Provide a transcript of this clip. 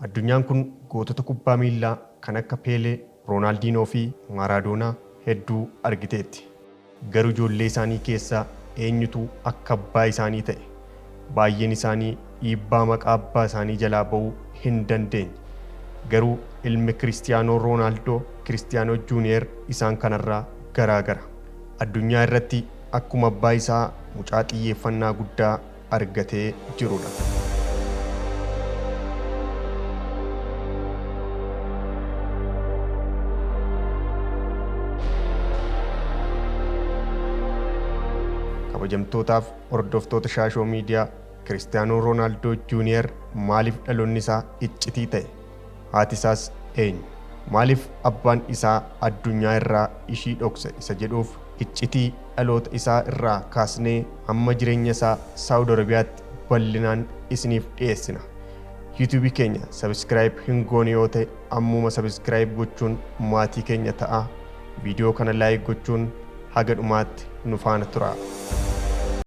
Addunyaan kun gootota kubbaa miilaa kan akka Peelee, Roonaaldinoo fi Maaraadoonaa hedduu argiteetti. Garuu ijoollee isaanii keessaa eenyutu akka abbaa isaanii ta'e? Baay'een isaanii dhiibbaa maqaa abbaa isaanii jalaa ba'uu hin dandeenye. Garuu ilmi Kiristiyaanoo Roonaaldoo, Kiristiyaanoo Juuniyer isaan kanarraa garaagara. Addunyaa irratti akkuma abbaa isaa mucaa xiyyeeffannaa guddaa argatee jirudha. Kabajamtootaaf hordoftoota Shaashoo Miidiyaa, Kiristiyaanoo Roonaaldoo Juuniyer maaliif dhaloonni isaa iccitii ta'e? Haati isaas eenyu? Maaliif abbaan isaa addunyaa irraa ishii dhokse isa jedhuuf iccitii dhaloota isaa irraa kaasnee hamma jireenya isaa Saawud Arabiyaatti bal'inaan isiniif dhiyeessina. YouTube keenya subscribe hin goone yoo ta'e ammuma subscribe gochuun maatii keenya ta'a. Viidiyoo kana like gochuun haga dhumaatti nu faana tura.